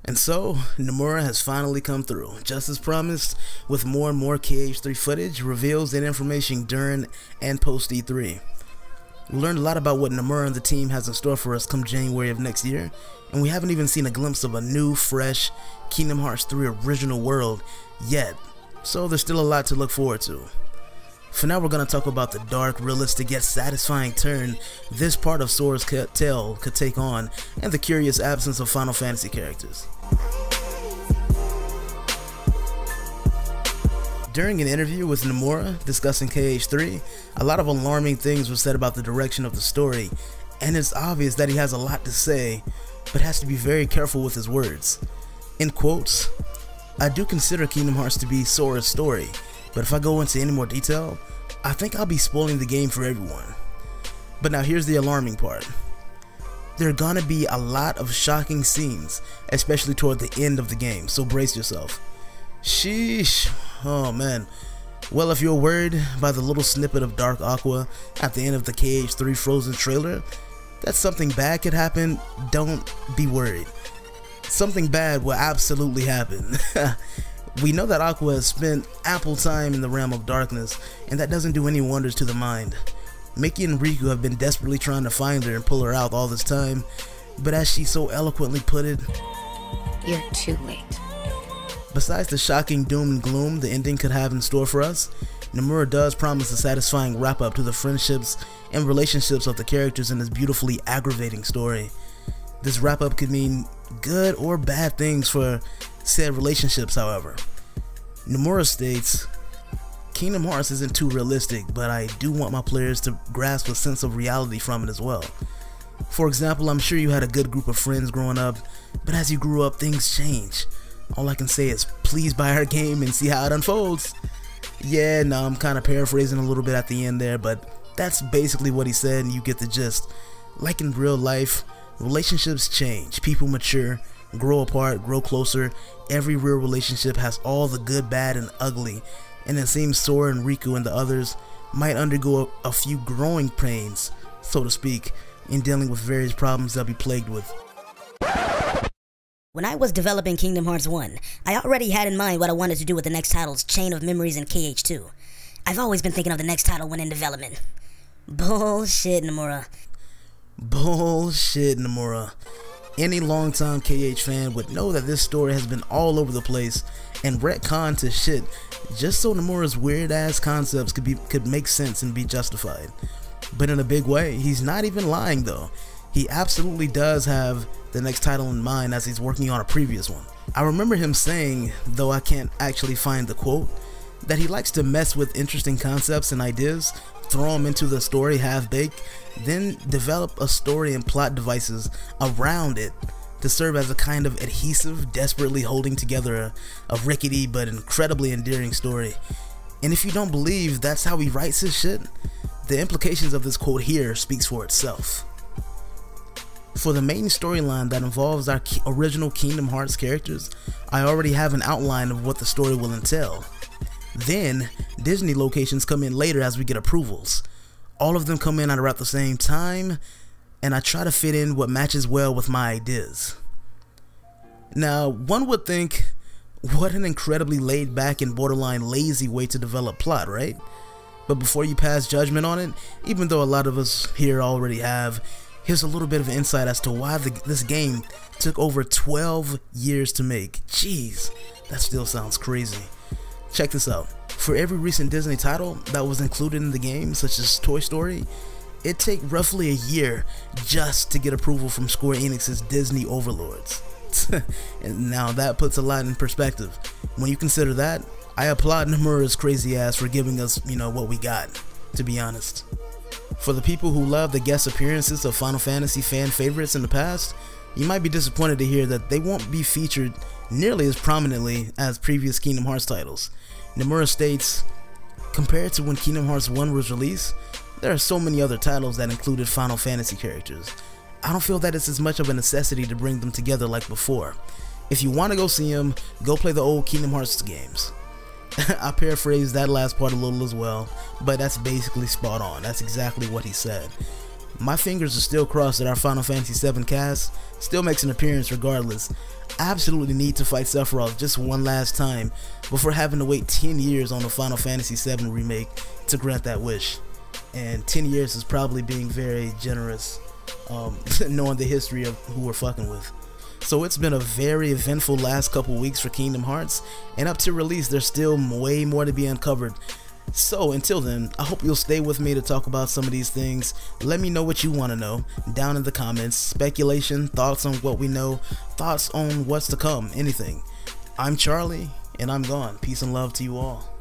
And so, Nomura has finally come through, just as promised, with more and more KH3 footage, reveals, and information during and post E3. We learned a lot about what Nomura and the team has in store for us come January of next year, and we haven't even seen a glimpse of a new, fresh Kingdom Hearts 3 original world yet, so there's still a lot to look forward to. For now, we're going to talk about the dark, realistic, yet satisfying turn this part of Sora's tale could take on, and the curious absence of Final Fantasy characters. During an interview with Nomura discussing KH3, a lot of alarming things were said about the direction of the story, and it's obvious that he has a lot to say, but has to be very careful with his words. In quotes, "I do consider Kingdom Hearts to be Sora's story, but if I go into any more detail, I think I'll be spoiling the game for everyone." But now here's the alarming part. There are gonna be a lot of shocking scenes, especially toward the end of the game, so brace yourself. Sheesh, oh man. Well, if you're worried by the little snippet of Dark Aqua at the end of the KH3 Frozen trailer, that something bad could happen, don't be worried. Something bad will absolutely happen. We know that Aqua has spent ample time in the realm of darkness, and that doesn't do any wonders to the mind. Mickey and Riku have been desperately trying to find her and pull her out all this time, but as she so eloquently put it, "You're too late." Besides the shocking doom and gloom the ending could have in store for us, Nomura does promise a satisfying wrap-up to the friendships and relationships of the characters in this beautifully aggravating story. This wrap-up could mean good or bad things for said relationships, however. Nomura states, "Kingdom Hearts isn't too realistic, but I do want my players to grasp a sense of reality from it as well. For example, I'm sure you had a good group of friends growing up, but as you grew up, things change. All I can say is please buy our game and see how it unfolds." Yeah, no, I'm kind of paraphrasing a little bit at the end there, but that's basically what he said, and you get the gist. Like in real life, relationships change, people mature, grow apart, grow closer. Every real relationship has all the good, bad, and ugly, and it seems Sora and Riku and the others might undergo a few growing pains, so to speak, in dealing with various problems they'll be plagued with. When I was developing Kingdom Hearts 1, I already had in mind what I wanted to do with the next title's Chain of Memories in KH2. I've always been thinking of the next title when in development. Bullshit, Nomura. Bullshit, Nomura. Any longtime KH fan would know that this story has been all over the place and retconned to shit just so Nomura's weird ass concepts could make sense and be justified. But in a big way, he's not even lying though. He absolutely does have the next title in mind as he's working on a previous one. I remember him saying, though I can't actually find the quote, that he likes to mess with interesting concepts and ideas, throw them into the story half-baked, then develop a story and plot devices around it to serve as a kind of adhesive, desperately holding together a rickety but incredibly endearing story. And if you don't believe that's how he writes his shit, the implications of this quote here speaks for itself. For the main storyline that involves our original Kingdom Hearts characters, I already have an outline of what the story will entail. Then, Disney locations come in later as we get approvals. All of them come in at around the same time, and I try to fit in what matches well with my ideas. Now, one would think, what an incredibly laid back and borderline lazy way to develop plot, right? But before you pass judgment on it, even though a lot of us here already have, here's a little bit of insight as to why this game took over 12 years to make. Jeez, that still sounds crazy. Check this out. For every recent Disney title that was included in the game, such as Toy Story, it took roughly a year just to get approval from Square Enix's Disney overlords. And now that puts a lot in perspective. When you consider that, I applaud Nomura's crazy ass for giving us, what we got, to be honest. For the people who love the guest appearances of Final Fantasy fan favorites in the past, you might be disappointed to hear that they won't be featured nearly as prominently as previous Kingdom Hearts titles. Nomura states, "Compared to when Kingdom Hearts 1 was released, there are so many other titles that included Final Fantasy characters. I don't feel that it's as much of a necessity to bring them together like before. If you want to go see them, go play the old Kingdom Hearts games." I paraphrased that last part a little as well, but that's basically spot on. That's exactly what he said. My fingers are still crossed that our Final Fantasy VII cast still makes an appearance regardless. I absolutely need to fight Sephiroth just one last time before having to wait 10 years on the Final Fantasy VII remake to grant that wish. And 10 years is probably being very generous, knowing the history of who we're fucking with. So it's been a very eventful last couple weeks for Kingdom Hearts, and up to release there's still way more to be uncovered. So until then, I hope you'll stay with me to talk about some of these things. Let me know what you want to know down in the comments. Speculation, thoughts on what we know, thoughts on what's to come, anything. I'm Charlie, and I'm gone. Peace and love to you all.